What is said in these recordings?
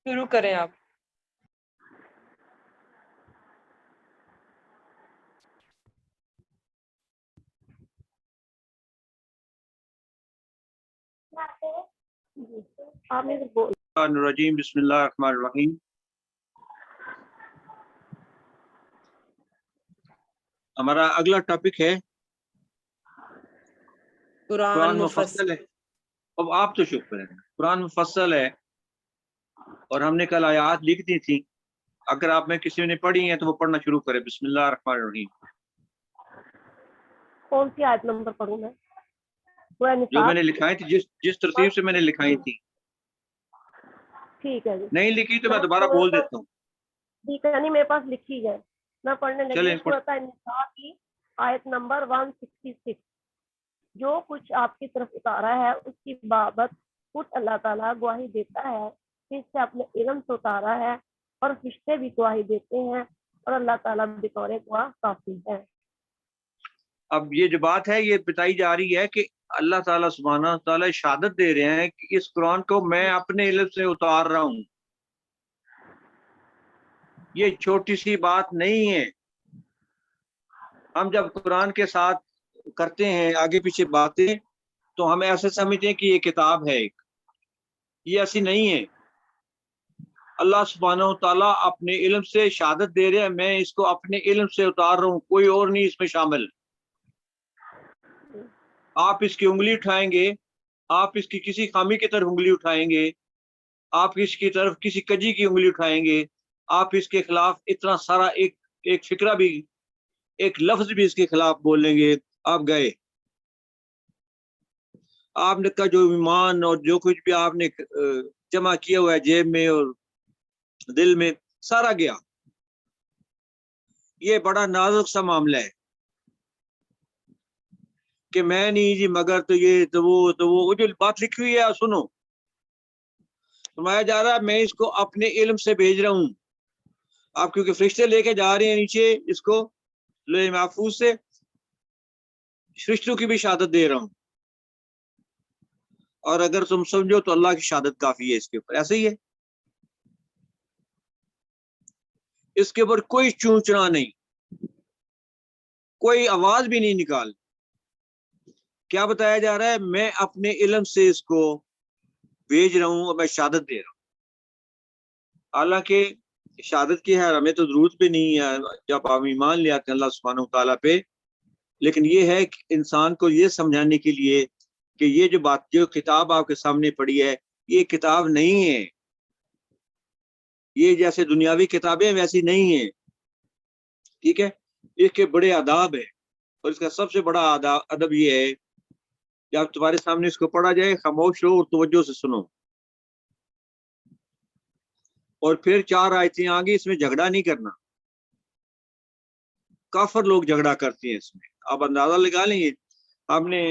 شروع کریں آپ۔ الرجیم بسم اللہ الرحمن الرحیم۔ ہمارا اگلا ٹاپک ہے قرآن مفصل ہے۔ اب آپ تو شکر ہے، قرآن مفصل ہے اور ہم نے کل آیات لکھ دی تھی، اگر آپ میں کسی نے پڑھی ہیں تو وہ پڑھنا شروع کرے۔ بسم اللہ الرحمن الرحیم۔ کون سی آیت نمبر پڑھوں میں؟ جو میں نے لکھائی تھی، جس ترتیب سے میں نے لکھائی تھی۔ ٹھیک ہے جی، نہیں لکھی تو میں دوبارہ بول دیتا ہوں۔ ٹھیک ہے، نہیں میرے پاس لکھی ہے، میں پڑھنے لگی۔ سورۃ النساء کی آیت نمبر 166۔ جو کچھ آپ کی طرف اتارا ہے اس کی بابت خود اللہ تعالیٰ گواہی دیتا ہے کہ اس سے اپنے علم سے اتارا ہے، اور فرشتے بھی گواہی دیتے ہیں، اور اللہ تعالیٰ بطور گواہ کافی ہے۔ اب یہ جو بات ہے یہ بتائی جا رہی ہے کہ اللہ تعالیٰ سبحانہ تعالیٰ شہادت دے رہے ہیں کہ اس قرآن کو میں اپنے علم سے اتار رہا ہوں۔ یہ چھوٹی سی بات نہیں ہے۔ ہم جب قرآن کے ساتھ کرتے ہیں آگے پیچھے باتیں تو ہم ایسے سمجھتے ہیں کہ یہ کتاب ہے ایک، یہ ایسی نہیں ہے۔ اللہ سبحانہ تعالیٰ اپنے علم سے شہادت دے رہے ہیں، میں اس کو اپنے علم سے اتار رہا ہوں، کوئی اور نہیں اس میں شامل۔ آپ اس کی انگلی اٹھائیں گے، آپ اس کی کسی خامی کی طرف انگلی اٹھائیں گے، آپ اس کی طرف کسی کجی کی انگلی اٹھائیں گے، آپ اس کے خلاف اتنا سارا ایک فکرہ بھی، ایک لفظ بھی اس کے خلاف بولیں گے، آپ گئے۔ آپ نے کا جو ایمان اور جو کچھ بھی آپ نے جمع کیا ہوا ہے جیب میں اور دل میں، سارا گیا۔ یہ بڑا نازک سا معاملہ ہے کہ میں نہیں جی مگر تو یہ تو وہ جو بات لکھی ہوئی ہے سنو، فرمایا جا رہا ہے میں اس کو اپنے علم سے بھیج رہا ہوں۔ آپ کیونکہ فرشتے لے کے جا رہے ہیں نیچے اس کو لوح محفوظ سے، فرشتوں کی بھی شہادت دے رہا ہوں، اور اگر تم سمجھو تو اللہ کی شہادت کافی ہے اس کے اوپر۔ ایسے ہی ہے، اس کے اوپر کوئی چونچنا نہیں، کوئی آواز بھی نہیں نکال۔ کیا بتایا جا رہا ہے؟ میں اپنے علم سے اس کو بھیج رہا ہوں اور میں شہادت دے رہا ہوں۔ حالانکہ شہادت کی ہے، ہمیں تو ضرورت بھی نہیں ہے جب آپ ایمان لے آتے ہیں اللہ سبحانہ وتعالیٰ پہ، لیکن یہ ہے کہ انسان کو یہ سمجھانے کے لیے کہ یہ جو کتاب آپ کے سامنے پڑی ہے یہ کتاب نہیں ہے، یہ جیسے دنیاوی کتابیں ویسی نہیں ہیں، ٹھیک ہے؟ اس کے بڑے آداب ہیں، اور اس کا سب سے بڑا ادب یہ ہے کہ آپ تمہارے سامنے اس کو پڑھا جائے، خاموش رہو اور توجہ سے سنو۔ اور پھر 4 آیتیں آگے، اس میں جھگڑا نہیں کرنا۔ کافر لوگ جھگڑا کرتے ہیں اس میں، آپ اندازہ لگا لیں گے۔ آپ نے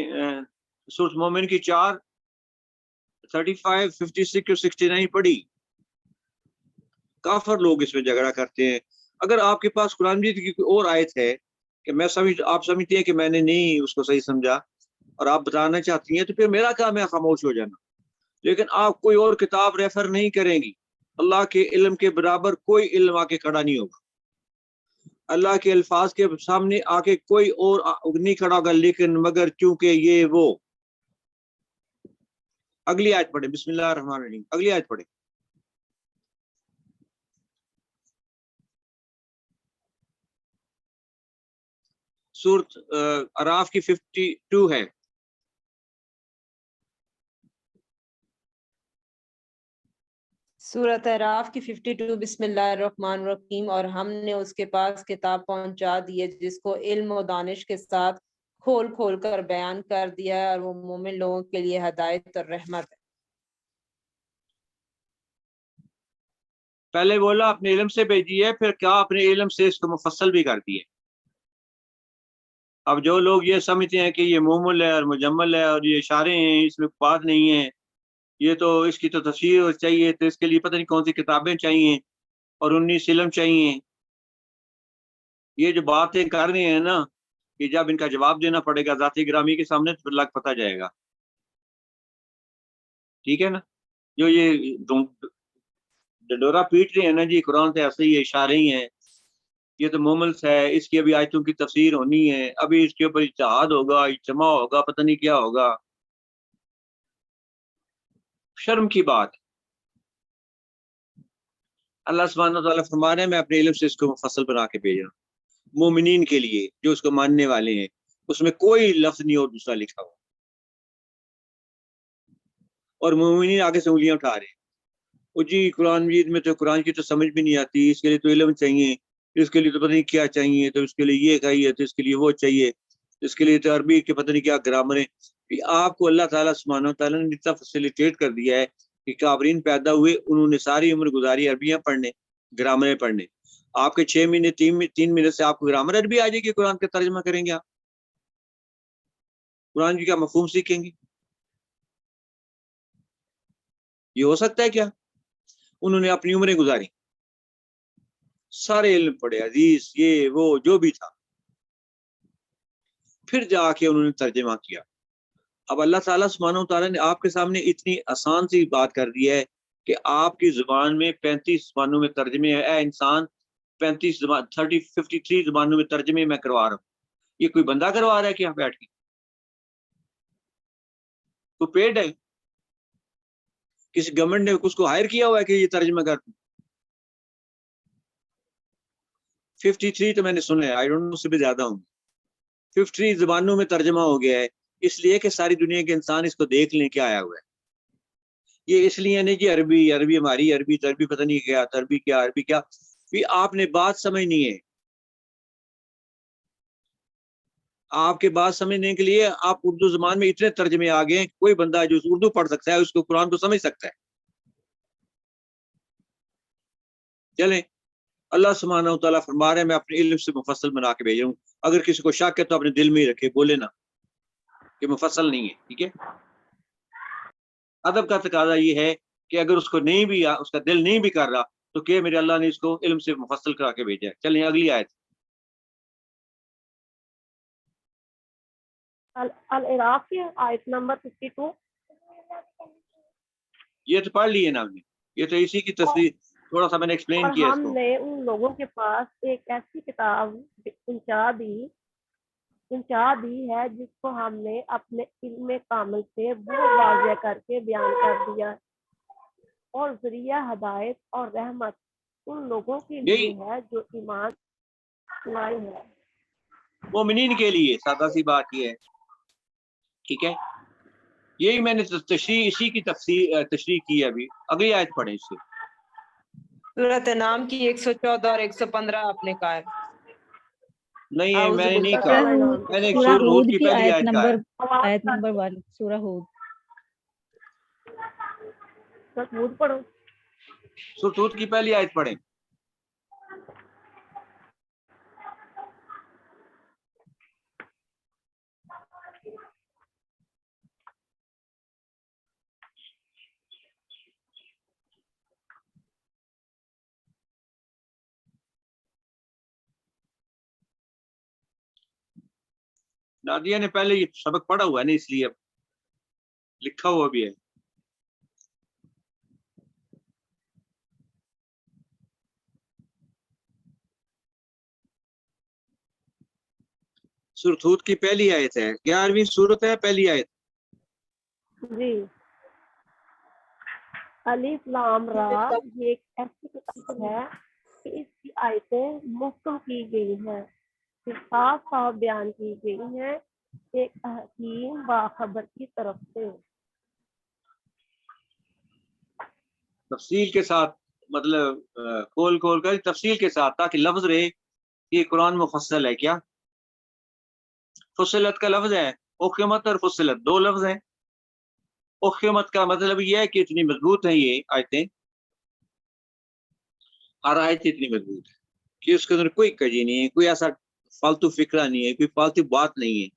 سورۃ مومن کی 4 35 56 اور 69 پڑھی، کافر لوگ اس میں جھگڑا کرتے ہیں۔ اگر آپ کے پاس قرآن مجید کی کوئی اور آیت ہے کہ آپ سمجھتے ہیں کہ میں نے نہیں اس کو صحیح سمجھا اور آپ بتانا چاہتی ہیں، تو پھر میرا کام ہے خاموش ہو جانا، لیکن آپ کوئی اور کتاب ریفر نہیں کریں گی۔ اللہ کے علم کے برابر کوئی علم آ کے کھڑا نہیں ہوگا، اللہ کے الفاظ کے سامنے آ کے کوئی اور نہیں کھڑا ہوگا، لیکن مگر چونکہ یہ وہ۔ اگلی آیت پڑھیں، بسم اللہ الرحمن الرحیم، اگلی آیت پڑھیں۔ سورۃ اعراف کی 52 ہے۔ سورۃ اعراف کی 52۔ بسم اللہ الرحمن الرحیم۔ اور ہم نے اس کے پاس کتاب پہنچا دی ہے جس کو علم و دانش کے ساتھ کھول کھول کر بیان کر دیا ہے، اور وہ مومن لوگوں کے لیے ہدایت اور رحمت ہے۔ پہلے بولا اپنے علم سے بھیجی ہے، پھر کیا اپنے علم سے اس کو مفصل بھی کر دی ہے۔ اب جو لوگ یہ سمجھتے ہیں کہ یہ مومل ہے اور مجمل ہے اور یہ اشارے ہیں، اس میں بات نہیں ہے، یہ تو اس کی تو تفسیر چاہیے، تو اس کے لیے پتہ نہیں کون سی کتابیں چاہیے اور 19 علم چاہیے، یہ جو باتیں کر رہے ہیں نا، کہ جب ان کا جواب دینا پڑے گا ذاتی گرامی کے سامنے تو لگ پتہ جائے گا، ٹھیک ہے نا؟ جو یہ ڈنڈورا پیٹ رہے ہیں نا جی، قرآن سے ایسے ہی اشارے ہی ہیں، یہ تو موملس ہے، اس کی ابھی آیتوں کی تفسیر ہونی ہے، ابھی اس کے اوپر اجتہاد ہوگا، اجتماع ہوگا، پتہ نہیں کیا ہوگا. شرم کی بات. اللہ سبحانہ وتعالیٰ فرما رہے ہیں میں اپنے علم سے اس کو مفصل بنا کے بھیج رہا ہوں مومنین کے لیے جو اس کو ماننے والے ہیں. اس میں کوئی لفظ نہیں اور دوسرا لکھا ہوا، اور مومنین آگے سے انگلیاں اٹھا رہے ہیں. وہ جی قرآن مجید میں تو قرآن کی تو سمجھ بھی نہیں آتی، اس کے لیے تو علم چاہیے، اس کے لیے تو پتہ نہیں کیا چاہیے، تو اس کے لیے یہ چاہیے، تو اس کے لیے وہ چاہیے، اس کے لیے تو عربی کے پتہ نہیں کیا گرامر ہے. آپ کو اللہ تعالیٰ سبحانہ وتعالیٰ نے اتنا فیسیلیٹیٹ کر دیا ہے کہ کابرین پیدا ہوئے، انہوں نے ساری عمر گزاری عربیاں پڑھنے، گرامریں پڑھنے. آپ کے 6 مہینے 3 مہینے سے آپ کو گرامر عربی آ جائے گی، قرآن کا ترجمہ کریں گے، آپ قرآن کی کیا مفہوم سیکھیں گے؟ یہ ہو سکتا ہے کیا؟ انہوں نے اپنی عمریں گزاری، سارے علم پڑھے، حدیث یہ وہ جو بھی تھا، پھر جا کے انہوں نے ترجمہ کیا. اب اللہ تعالیٰ سبحانہ وتعالیٰ نے آپ کے سامنے اتنی آسان سی بات کر دی ہے کہ آپ کی زبان میں 35 زبانوں میں ترجمے ہیں. اے انسان 53 زبانوں میں ترجمے میں کروا رہا ہوں. یہ کوئی بندہ کروا رہا ہے کہ یہاں بیٹھ کے؟ تو پیڈ ہے، کسی گورنمنٹ نے اس کو ہائر کیا ہوا ہے کہ یہ ترجمہ کر دوں؟ 53 تو میں نے سنا ہے، آئی ڈونٹ نو، سے بھی زیادہ ہوں. 53 زبانوں میں ترجمہ ہو گیا ہے، اس لیے کہ ساری دنیا کے انسان اس کو دیکھ لیں کیا آیا ہوا ہے. یہ اس لیے نہیں کہ عربی ہماری عربی پتہ نہیں کیا، عربی کیا بھی آپ نے بات سمجھنی ہے. آپ کے بات سمجھنے کے لیے آپ اردو زبان میں اتنے ترجمے آ گئے ہیں، کوئی بندہ جو اردو پڑھ سکتا ہے اس کو قرآن کو سمجھ سکتا ہے. چلیں، اللہ سبحانہ و تعالیٰ فرما رہے ہیں میں اپنے علم سے مفصل بنا کے بھیج رہا ہوں. اگر کسی کو شک ہے تو اپنے دل میں ہی رکھے، بولے نا کہ مفصل نہیں ہے. ٹھیک ہے، ادب کا تقاضا یہ ہے کہ اگر اس کو نہیں بھی، اس کا دل نہیں بھی کر رہا تو کہ میرے اللہ نے اس کو علم سے مفصل کرا کے بھیجا ہے. چلیں اگلی آیت. الاعراف کی آیت نمبر 52. یہ تو پڑھ لیے نا ہم نے، یہ تو اسی کی تصویر تھوڑا سا میں نے ایکسپلین اور کیا اس ہم کو. نے ان لوگوں کے پاس ایک ایسی کتاب پہنچا دی ہے جس کو ہم نے اپنے علم کامل سے بہت واضح کر کے بیان کر دیا، اور ذریعہ ہدایت اور رحمت ان لوگوں کے لیے ہے جو ایمان لائے ہیں. مومنین کے لیے سادہ سی بات یہ ہے. ٹھیک ہے، یہی میں نے تشریح اسی کی تشریح کی ہے. ابھی اگلی آیت پڑھیں اس سے. سورۃ انعام کی 114 اور 115 آپ نے کہا ہے. نہیں میں نے نہیں کہا، میں نے سورہ سورۃ ہود کی پہلی آیت کہا ہے. آیت نمبر 1 سورہ ہود. ہود پڑھو. سورۃ ہود کی پہلی آیت پڑھیں. نادیہ نے پہلے یہ سبق پڑھا ہوا ہے نا، اس لیے اب لکھا ہوا بھی ہے. سورۃ ہود کی پہلی آیت ہے، 11ویں سورت ہے، پہلی آیت. جی، الف لام را یہ ایک ایسی کتاب ہے کہ اس کی آیتیں محکم کی گئی ہیں، صاف صاف بیان کی گئی ہیں ایک حکیم باخبر کی طرف سے. تفصیل کے ساتھ، مطلب کھول کر تفصیل کے ساتھ، تاکہ لفظ رہے کہ قرآن مفصل ہے. کیا فصلت کا لفظ ہے، احکمت اور فصلت دو لفظ ہیں. احکمت کا مطلب یہ ہے کہ اتنی مضبوط ہیں یہ آیتیں، ہر آیت اتنی مضبوط ہے کہ اس کے اندر کوئی کجی نہیں ہے، کوئی ایسا فالتو فکرہ نہیں ہے، کوئی فالتو بات نہیں ہے.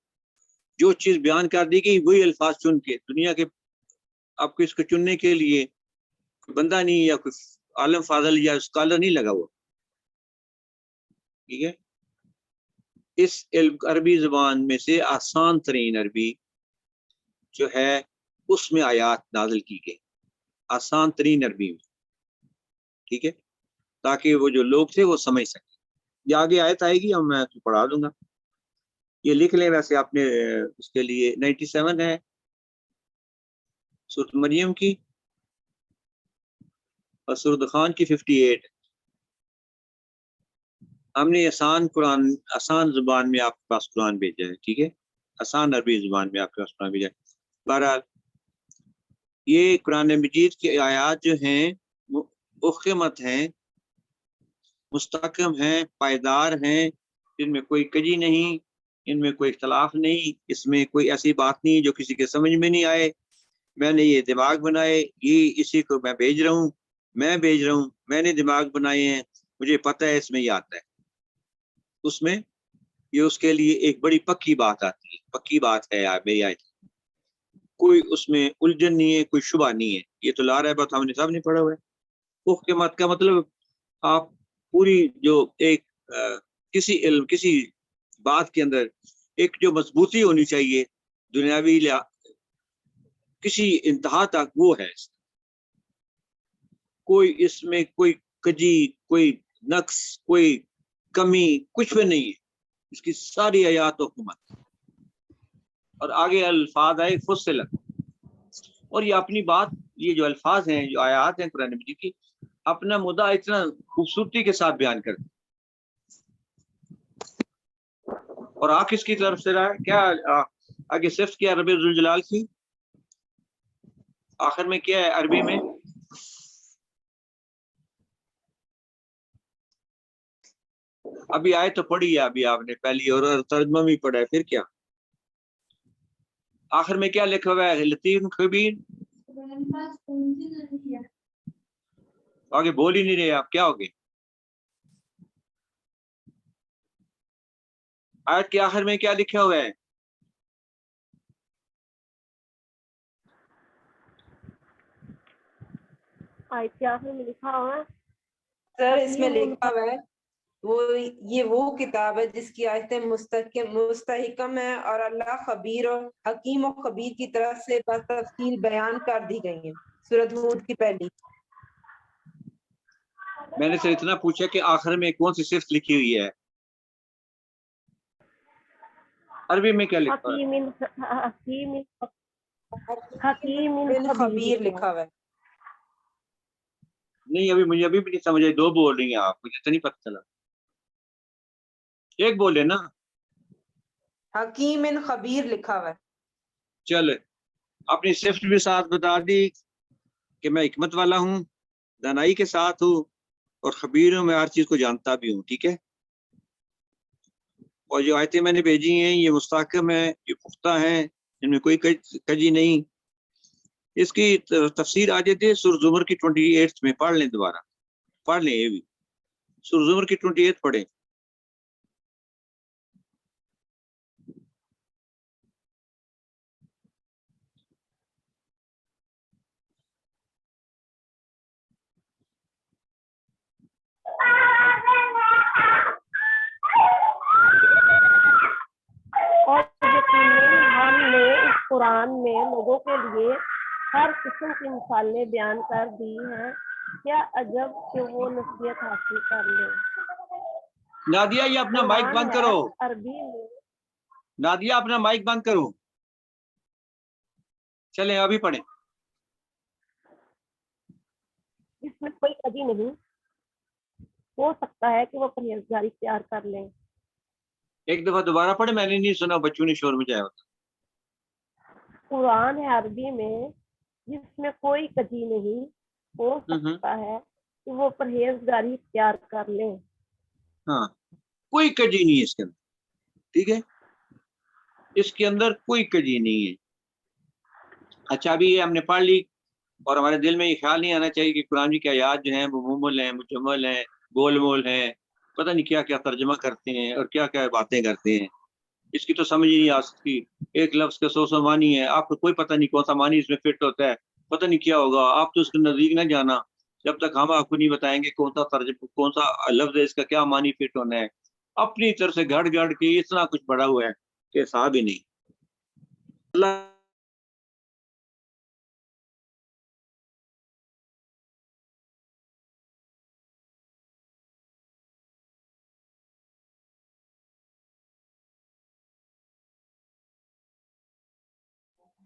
جو چیز بیان کر دی گئی وہی الفاظ چن کے دنیا کے، آپ کو اس کو چننے کے لیے بندہ نہیں یا کوئی عالم فاضل یا اسکالر نہیں لگا ہوا. ٹھیک ہے، اس عربی زبان میں سے آسان ترین عربی جو ہے اس میں آیات نازل کی گئی، آسان ترین عربی میں. ٹھیک ہے, تاکہ وہ جو لوگ تھے وہ سمجھ سکیں. یہ آگے آیت آئے گی اور میں پڑھا دوں گا, یہ لکھ لیں. ویسے آپ نے اس کے لیے 97 ہے سورۃ مریم کی, اور سورۃ خان کی 58. ہم نے آسان زبان میں آپ کے پاس قرآن بھیجا ہے, ٹھیک ہے, آسان عربی زبان میں آپ کے پاس قرآن بھیجا ہے. بہرحال یہ قرآن مجید کی آیات جو ہیں وہ محکمت ہیں, مستحکم ہیں, پائیدار ہیں, ان میں کوئی کجی نہیں, ان میں کوئی اختلاف نہیں, اس میں کوئی ایسی بات نہیں جو کسی کے سمجھ میں نہیں آئے. میں نے یہ دماغ بنائے, یہ اسی کو میں بھیج رہا ہوں, میں نے دماغ بنائے ہیں, مجھے پتہ ہے اس میں یہ آتا ہے. اس میں یہ اس کے لیے ایک بڑی پکی بات آتی ہے, پکی بات ہے میری آیت, کوئی اس میں الجھن نہیں ہے, کوئی شبہ نہیں ہے. یہ تو لا رہا ہے بات ہم نے سب نہیں پڑھا ہوا ہے. محکمت کا مطلب آپ پوری جو ایک کسی علم کسی بات کے اندر ایک جو مضبوطی ہونی چاہیے دنیاوی کسی انتہا تک, وہ ہے. کوئی اس میں کوئی کجی, کوئی نقص, کوئی کمی کچھ بھی نہیں ہے. اس کی ساری آیات و حکمت, اور آگے الفاظ آئے فصلت, اور یہ اپنی بات, یہ جو الفاظ ہیں, جو آیات ہیں قرآن مجید کی, اپنا مدعا اتنا خوبصورتی کے ساتھ بیان کرتے. اور آ کس کی طرف سے رہا ہے, کیا آگے صرف کیا رب ذوالجلال کی, آخر میں کیا ہے عربی میں, ابھی آئے تو پڑھی ہے ابھی آپ نے پہلی, اور ترجمہ بھی پڑھا ہے, پھر کیا آخر میں کیا لکھا ہوا ہے, لطیف خبیر. آگے بول ہی نہیں رہے آپ, کیا ہوگے. آیت کے آخر میں کیا لکھا ہوا ہے, آیت کے آخر میں لکھا ہوا ہے سر اس میں لکھا ہوا ہے یہ وہ کتاب ہے جس کی آیتیں مستحکم ہیں, اور اللہ خبیر اور حکیم و خبیر کی طرف سے بتفصیل بیان کر دی گئی ہیں. سورۃ ہود کی پہلی. میں نے سے اتنا پوچھا کہ آخر میں کون سی صفت لکھی ہوئی ہے, عربی میں کیا لکھا ہے, حکیم خبیر لکھا ہوا ہے. نہیں ابھی مجھے ابھی بھی نہیں سمجھ آئی, دو بول رہی ہیں آپ, مجھے تو نہیں پتہ چلا, ایک بولے نا. حکیم خبیر لکھا ہوا ہے. چلے اپنی صفت بھی ساتھ بتا دی کہ میں حکمت والا ہوں, دانائی کے ساتھ ہوں, اور خبیر ہوں, میں ہر چیز کو جانتا بھی ہوں, ٹھیک ہے. اور جو آیتیں میں نے بھیجی ہیں یہ مستحکم ہیں, یہ پختہ ہیں, ان میں کوئی کجی نہیں. اس کی تفسیر آ جاتی ہے سورۃ زمر کی 28 میں, پڑھ لیں, دوبارہ پڑھ لیں, یہ بھی سورۃ زمر کی 28 پڑھیں. اور یقیناً ہم نے اس قرآن میں لوگوں کے لیے ہر قسم کی مثالیں بیان کر دی ہیں, کیا عجب کہ وہ نصیحت حاصل کر لیں. نادیہ یہ اپنا مائک بند کرو, عربی میں نادیہ اپنا مائک بند کرو. چلیں ابھی پڑھیں. اس میں کوئی کجی نہیں, ہو سکتا ہے کہ وہ پرہیزگاری اختیار کر لیں. ایک دفعہ دوبارہ پڑھیں, میں نے نہیں سنا, بچوں نے شور مچایا ہوتا. قرآن ہے عربی میں جس میں کوئی کجی نہیں, ہو سکتا ہے کہ وہ پرہیزگاری اختیار کر لیں. ہاں, کوئی کجی نہیں ہے اس کے اندر, ٹھیک ہے, اس کے اندر کوئی کجی نہیں ہے. اچھا ابھی یہ ہم نے پڑھ لی, اور ہمارے دل میں یہ خیال نہیں آنا چاہیے کہ قرآن کی آیات جو ہیں وہ ممل ہیں, مجمل ہیں, گول مول ہیں, پتہ نہیں کیا کیا ترجمہ کرتے ہیں اور کیا کیا باتیں کرتے ہیں. اس کی تو سمجھ ہی نہیں آ سکتی. ایک لفظ کا 100 معنی ہے, آپ کو کوئی پتہ نہیں کون سا معنی اس میں فٹ ہوتا ہے, پتہ نہیں کیا ہوگا. آپ تو اس کے نزدیک نہ جانا جب تک ہم آپ کو نہیں بتائیں گے کون سا لفظ ہے, اس کا کیا معنی فٹ ہونا ہے. اپنی طرف سے گھڑ گھڑ کے اتنا کچھ پڑا ہوا ہے کہ حساب ہی نہیں. اللہ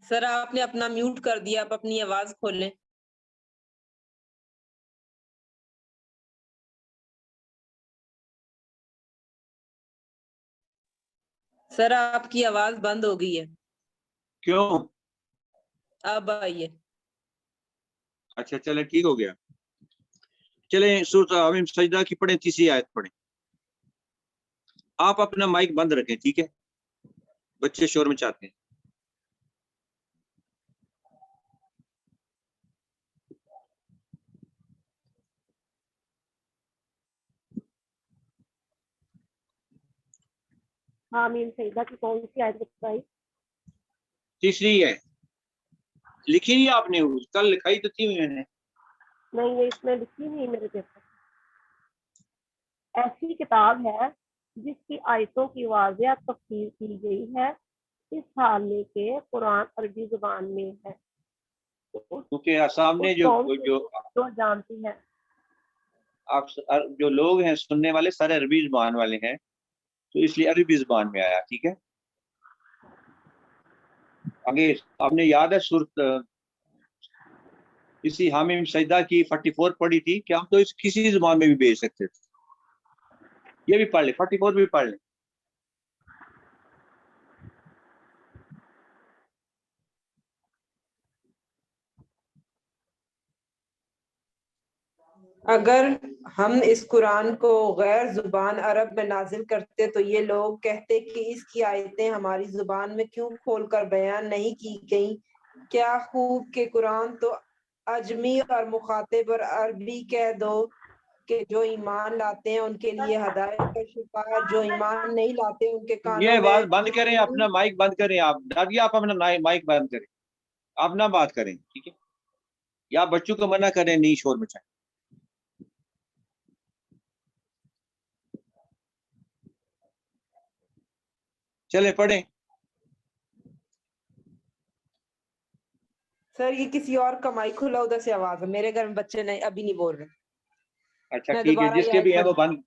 سر آپ نے اپنا میوٹ کر دیا, آپ اپنی آواز کھولیں. سر آپ کی آواز بند ہو گئی ہے. کیوں؟ اب آئیے. اچھا چلیں ٹھیک ہو گیا. چلیں سورۃ حمیم سجدہ کی پڑھیں, تیسری آیت پڑھیں. آپ اپنا مائک بند رکھیں, ٹھیک ہے, بچے شور میں چاہتے ہیں. حامیم سجدہ کی کون سی آیت بتائی؟ تیسری ہے, لکھی نہیں آپ نے, کل لکھائی تو تھی میں نے. نہیں, یہ اس میں لکھی نہیں میرے پیپر. ایسی کتاب ہے جس کی آیتوں کی واضح تفسیر کی گئی ہے, اس حال میں کہ قرآن عربی زبان میں ہے. کیونکہ سامنے اس قوم سے جو جانتی ہے. آپ جو لوگ ہیں سننے والے سارے عربی زبان والے ہیں, تو اس لیے عربی زبان میں آیا, ٹھیک ہے. آگے آپ نے یاد ہے سورۃ اسی حامیم سجدہ کی 44 پڑھی تھی, کہ ہم تو اس کسی زبان میں بھی بھیج سکتے تھے. یہ بھی پڑھ لیں, 44 بھی پڑھ لیں. اگر ہم اس قرآن کو غیر زبان عرب میں نازل کرتے تو یہ لوگ کہتے کہ اس کی آیتیں ہماری زبان میں کیوں کھول کر بیان نہیں کی گئیں. کیا خوب کہ قرآن تو عجمی اور مخاطب اور عربی کہہ دو کہ جو ایمان لاتے ہیں ان کے لیے ہدایت اور شفا, جو ایمان نہیں لاتے ان کے کانوں یہ میں بات بند کریں, اپنا مائک بند کریں. آپ دادی آپ اپنا مائک بند کریں, آپ نہ بات کریں, ٹھیک ہے, یا بچوں کو منع کریں نہیں شور مچائیں. چلے پڑھیں. سر یہ کسی اور کا مائک کھلا, ادھر سے آواز ہے. میرے گھر میں بچے نہیں, ابھی نہیں بول رہے. اچھا میں ٹھیک ہے, دوبارہ جس یہ کے آیت بھی ہیں وہ پڑھتی ہوں. بند,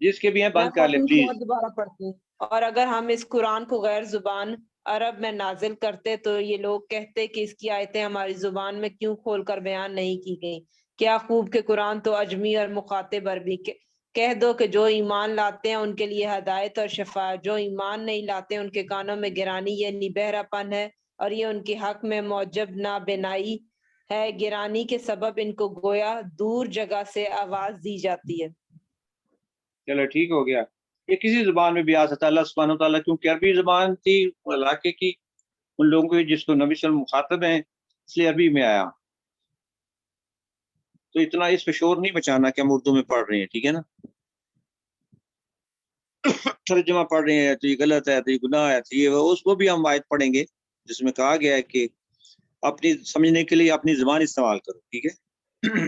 جس کے بھی ہیں میں بند کر لیں 42 پلیز. اور دوبارہ پڑھتی ہوں. اور اگر ہم اس قرآن کو غیر زبان عرب میں نازل کرتے تو یہ لوگ کہتے کہ اس کی آیتیں ہماری زبان میں کیوں کھول کر بیان نہیں کی گئیں. کیا خوب کہ قرآن تو عجمی اور مخاطب عربی کہہ دو کہ جو ایمان لاتے ہیں ان کے لیے ہدایت اور شفا, جو ایمان نہیں لاتے ان کے کانوں میں گرانی یعنی بہرا پن ہے, اور یہ ان کے حق میں موجب نابینائی ہے. گرانی کے سبب ان کو گویا دور جگہ سے آواز دی جاتی ہے. چلو ٹھیک ہو گیا. یہ کسی زبان میں بھی آ سکتا ہے, اللہ سبحانہ وتعالیٰ کیونکہ عربی زبان تھی علاقے کی, ان لوگوں کو جس کو نبی صلی اللہ علیہ وسلم مخاطب ہیں, اس لیے عربی میں آیا. تو اتنا اس پہ شور نہیں بچانا کہ ہم اردو میں پڑھ رہے ہیں, ٹھیک ہے نا. ترجمہ پڑھ رہے ہیں تو یہ غلط ہے, تو یہ گناہ ہے, تو یہ اس کو بھی ہم آیت پڑھیں گے جس میں کہا گیا ہے کہ اپنی سمجھنے کے لیے اپنی زبان استعمال کرو, ٹھیک ہے.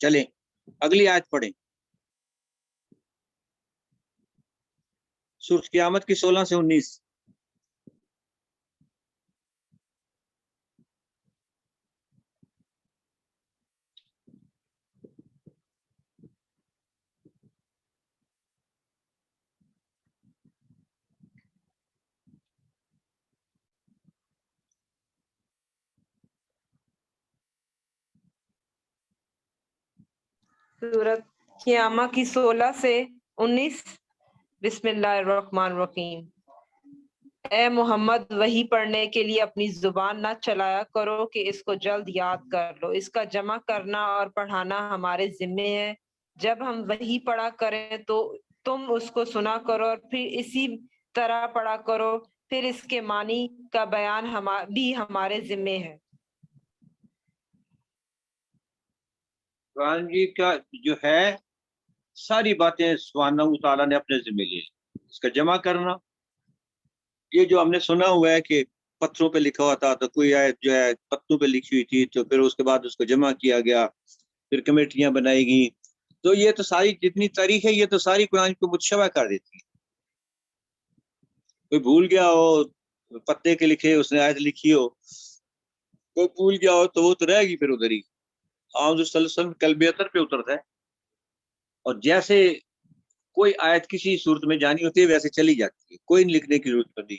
چلیں اگلی آیت پڑھیں. سورۃ قیامت کی 16 سے 19. سورۃ قیامہ کی 16 سے 19. بسم اللہ الرحمن الرحیم. اے محمد وحی پڑھنے کے لیے اپنی زبان نہ چلایا کرو کہ اس کو جلد یاد کر لو. اس کا جمع کرنا اور پڑھانا ہمارے ذمے ہے. جب ہم وحی پڑھا کریں تو تم اس کو سنا کرو اور پھر اسی طرح پڑھا کرو, پھر اس کے معنی کا بیان بھی ہمارے ذمے ہے. قرآن جی کا جو ہے ساری باتیں سبحانہ تعالیٰ نے اپنے ذمہ لی. اس کا جمع کرنا, یہ جو ہم نے سنا ہوا ہے کہ پتھروں پہ لکھا ہوا تھا, تو کوئی آیت جو ہے پتھروں پہ لکھی ہوئی تھی, تو پھر اس کے بعد اس کو جمع کیا گیا, پھر کمیٹیاں بنائی گئی. تو یہ تو ساری جتنی تاریخ ہے یہ تو ساری قرآن کو متشابہ کر دیتی ہے. کوئی بھول گیا ہو پتے کے لکھے اس نے آیت لکھی ہو, کوئی بھول گیا ہو تو وہ تو رہے گی پھر ادھر ہی. آپ صلی اللہ علیہ وسلم قلب اتر پہ اترتا ہے, اور جیسے کوئی آیت کسی صورت میں جانی ہوتی ہے ویسے چلی جاتی ہے, کوئی لکھنے کی ضرورت نہیں.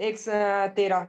13,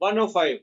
105।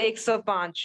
105।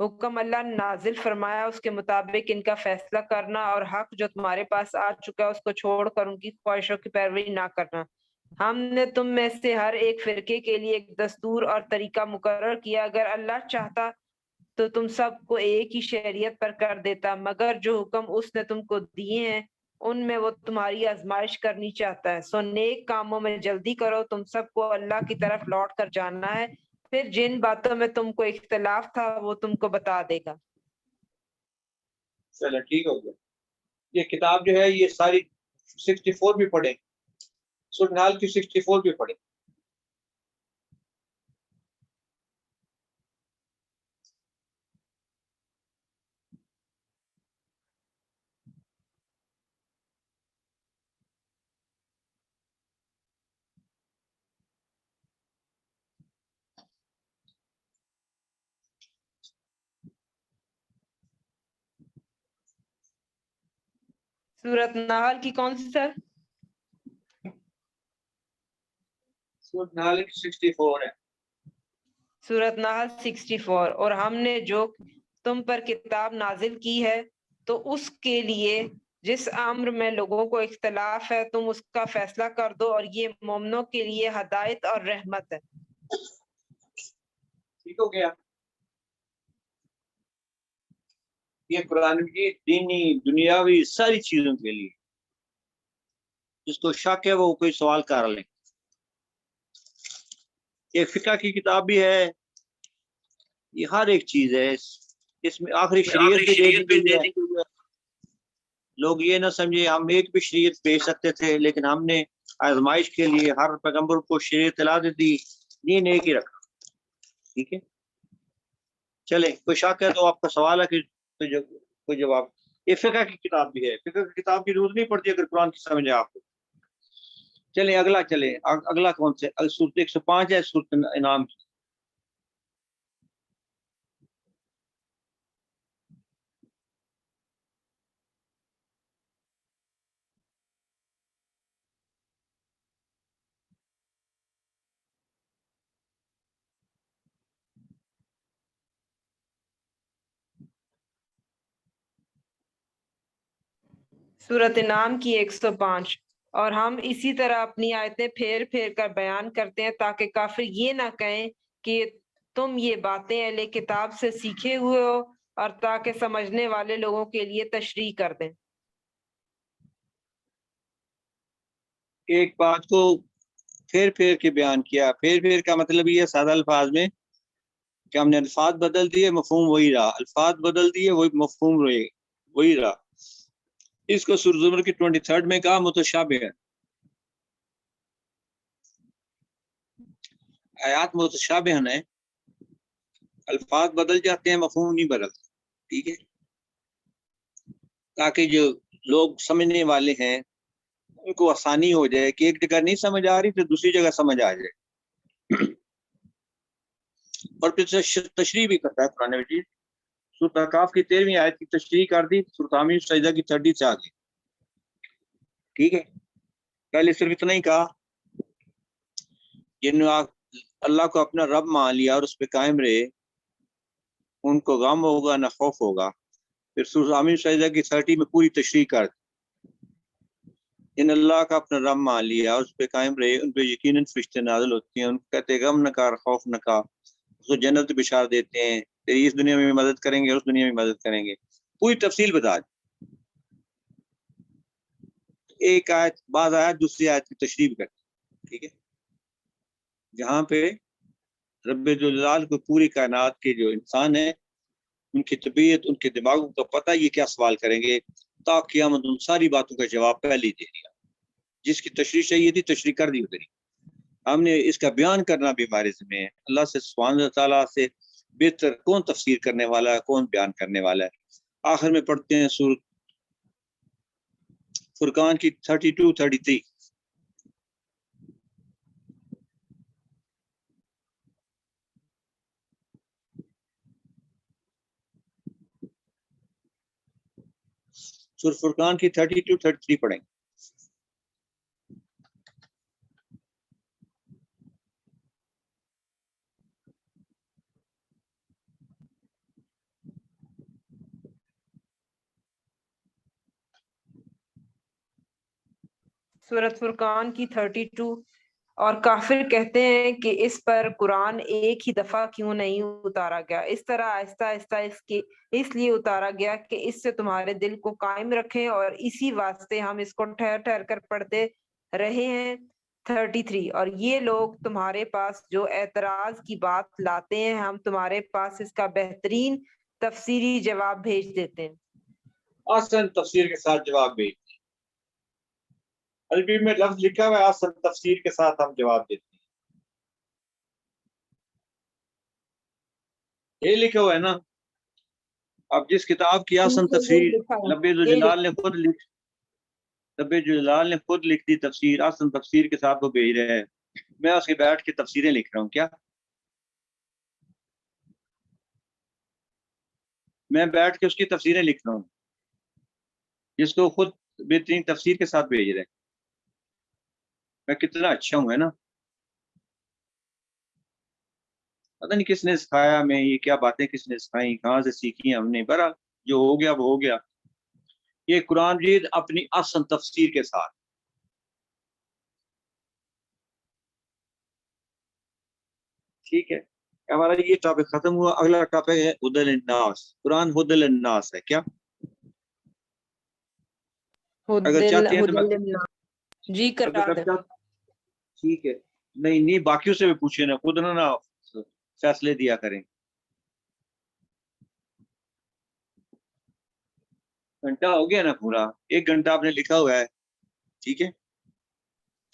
حکم اللہ نے نازل فرمایا اس کے مطابق ان کا فیصلہ کرنا اور حق جو تمہارے پاس آ چکا ہے اس کو چھوڑ کر ان کی خواہشوں کی پیروی نہ کرنا۔ ہم نے تم میں سے ہر ایک فرقے کے لیے ایک دستور اور طریقہ مقرر کیا، اگر اللہ چاہتا تو تم سب کو ایک ہی شریعت پر کر دیتا، مگر جو حکم اس نے تم کو دیے ہیں ان میں وہ تمہاری آزمائش کرنی چاہتا ہے، سو نیک کاموں میں جلدی کرو، تم سب کو اللہ کی طرف لوٹ کر جانا ہے، پھر جن باتوں میں تم کو اختلاف تھا وہ تم کو بتا دے گا۔ چلو ٹھیک ہو گیا۔ یہ کتاب جو ہے یہ ساری 64 بھی پڑھیں، سورۃ نحل کی 64 بھی پڑھیں۔ سورۃ نحل کی کون سی سر؟ سورۃ نحل کی 64 ہے۔ سورۃ نحل 64۔ اور ہم نے جو تم پر کتاب نازل کی ہے تو اس کے لیے جس امر میں لوگوں کو اختلاف ہے تم اس کا فیصلہ کر دو، اور یہ مومنوں کے لیے ہدایت اور رحمت ہے۔ ٹھیک ہو گیا۔ یہ قرآن مجید دینی دنیاوی ساری چیزوں کے لیے، جس کو شک ہے وہ کوئی سوال کر لیں۔ یہ فقہ کی کتاب بھی ہے، یہ ہر ایک چیز ہے، اس میں آخری شریعت بھی دے دی گئی ہے۔ لوگ یہ نہ سمجھے ہم ایک بھی شریعت پیش سکتے تھے، لیکن ہم نے آزمائش کے لیے ہر پیغمبر کو شریعت لا دی، دین ایک ہی رکھا۔ ٹھیک ہے، چلے کوئی شک ہے تو آپ کا سوال ہے کہ کوئی جواب۔ یہ فقہ کی کتاب بھی ہے، فقہ کی کتاب کی ضرورت نہیں پڑتی اگر قرآن کی سمجھے آپ کو۔ چلیں اگلا، چلیں اگلا کون سے؟ سورۃ 105 ہے، سورۃ انعام کی۔ سورۃ انعام کی 105۔ اور ہم اسی طرح اپنی آیتیں پھیر پھیر کر بیان کرتے ہیں تاکہ کافر یہ نہ کہیں کہ تم یہ باتیں اہل کتاب سے سیکھے ہوئے ہو، اور تاکہ سمجھنے والے لوگوں کے لیے تشریح کر دیں۔ ایک بات کو پھیر پھیر کے بیان کیا، پھیر پھیر کا مطلب یہ سادہ الفاظ میں کہ ہم نے الفاظ بدل دیے، مفہوم وہی رہا، الفاظ بدل دیے وہی مفہوم وہی رہا۔ اس کو سورۃ زمر کی 23 میں کہا متشابہ ہے، آیات متشابہ ہیں، الفاظ بدل جاتے ہیں مفہوم نہیں بدلتا۔ ٹھیک ہے، تاکہ جو لوگ سمجھنے والے ہیں ان کو آسانی ہو جائے کہ ایک جگہ نہیں سمجھ آ رہی تو دوسری جگہ سمجھ آ جائے۔ اور پھر تشریح بھی کرتا ہے قرآن مجید۔ سورۃ احقاف کی 13ویں آیت کی تشریح کر دی، سورۃ حمیم سجدہ کی 30 سے آگے۔ ٹھیک ہے، پہلے صرف اتنا ہی کہا، جن اللہ کو اپنا رب مان لیا اور اس پہ قائم رہے ان کو غم ہوگا نہ خوف ہوگا۔ پھر سورۃ حمیم سجدہ کی 30 میں پوری تشریح کر دی، ان اللہ کا اپنا رب مان لیا اور اس پہ قائم رہے ان پہ یقیناً فرشتے نازل ہوتے ہیں، ان کو کہتے ہیں غم نہ کر، خوف نہ کر، اس کو جنت بشار دیتے ہیں، تیری اس دنیا میں بھی مدد کریں گے، اس دنیا میں مدد کریں گے، پوری تفصیل بتا دی۔ ایک آیت بعض آیت دوسری آیت کی تشریح کرتی، ٹھیک ہے، جہاں پہ رب جلال کو پوری کائنات کے جو انسان ہیں ان کی طبیعت، ان کے دماغوں کو پتہ یہ کیا سوال کریں گے، تا قیامت ان ساری باتوں کا جواب پہلے ہی دے دیا۔ جس کی تشریح چاہیے تھی تشریح کر دی ادھر ہی، ہم نے اس کا بیان کرنا بھی ہمارے ذمہ ہے۔ اللہ سے سبحانہ تعالیٰ سے بہتر کون تفسیر کرنے والا ہے، کون بیان کرنے والا ہے۔ آخر میں پڑھتے ہیں سورۃ فرقان کی 32-33۔ سورۃ فرقان کی 32-33 پڑھیں۔ سورۃ فرقان کی 32 اور کافر کہتے ہیں کہ اس پر قرآن ایک ہی دفعہ کیوں نہیں اتارا گیا، اس طرح آہستہ آہستہ اس لیے اتارا گیا کہ اس سے تمہارے دل کو قائم رکھیں، اور اسی واسطے ہم اس کو ٹھہر ٹھہر کر پڑھتے رہے ہیں۔ 33 اور یہ لوگ تمہارے پاس جو اعتراض کی بات لاتے ہیں ہم تمہارے پاس اس کا بہترین تفسیری جواب بھیج دیتے ہیں۔ آسن تفسیر کے ساتھ جواب بھیج دیں۔ عربی میں لفظ لکھا ہوا ہے آسن تفسیر کے ساتھ ہم جواب دیتے ہیں، یہ لکھا ہوا ہے نا۔ اب جس کتاب کی آسن تفسیر لبیض الجلال نے خود لکھ دی تفسیر، آسن تفسیر کے ساتھ وہ بھیج رہے ہیں، میں اس کے بیٹھ کے تفسیریں لکھ رہا ہوں۔ کیا میں بیٹھ کے اس کی تفسیریں لکھ رہا ہوں جس کو خود بہترین تفسیر کے ساتھ بھیج رہے ہیں؟ میں کتنا اچھا ہوں، ہے نا؟ پتہ نہیں کس نے سکھایا ہمیں، یہ کیا باتیں کس نے سکھائی، کہاں سے سیکھی ہم نے، برا جو ہو گیا وہ ہو گیا۔ یہ قرآن مجید اپنی اصل تفسیر کے ساتھ۔ ٹھیک ہے، ہمارا یہ ٹاپک ختم ہوا۔ اگلا ٹاپک ہے ہدی للناس۔ قرآن ہدی للناس ہے کیا؟ اگر چاہتے ہیں تو میں جی کرا دیں۔ ٹھیک ہے، نہیں باقیوں سے بھی پوچھے نا، خود نہ فیصلے دیا کریں۔ گھنٹہ ہو گیا نا پورا، 1 گھنٹہ آپ نے لکھا ہوا ہے، ٹھیک ہے؟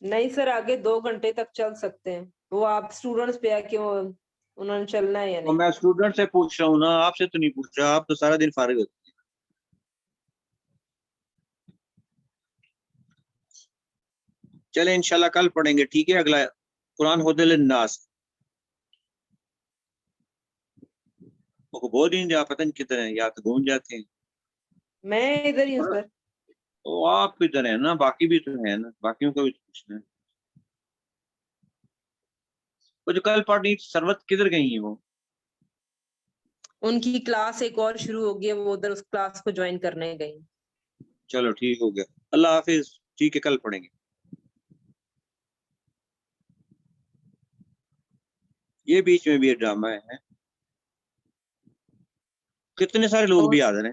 نہیں سر، آگے 2 گھنٹے تک چل سکتے ہیں، وہ آپ اسٹوڈنٹس پہ ہے کہ انہوں نے چلنا ہے یا نہیں۔ میں اسٹوڈنٹ سے پوچھ رہا ہوں نا، آپ سے تو نہیں پوچھ رہا، آپ تو سارا دن فارغ ہوتے ہیں۔ چلیں انشاءاللہ کل پڑھیں گے، ٹھیک ہے؟ اگلا قرآن ہدی للناس۔ بہت دن پتہ نہیں کدھر ہیں، یا تو گھوم جاتے ہیں۔ میں ادھر ہی ہوں سر۔ تو آپ ادھر ہیں نا، باقی بھی تو ہیں نا، باقیوں کو بھی پوچھنا ہے۔ وہ جو کل پڑھنی سروت کدھر گئی ہیں وہ؟ ان کی کلاس ایک اور شروع ہو گئی ہے، وہ ادھر اس کلاس کو جوائن کرنے گئی۔ چلو ٹھیک ہو گیا، اللہ حافظ، ٹھیک ہے کل پڑھیں گے۔ یہ بیچ میں بھی ڈرامہ ہے، کتنے سارے لوگ بھی حاضر ہیں۔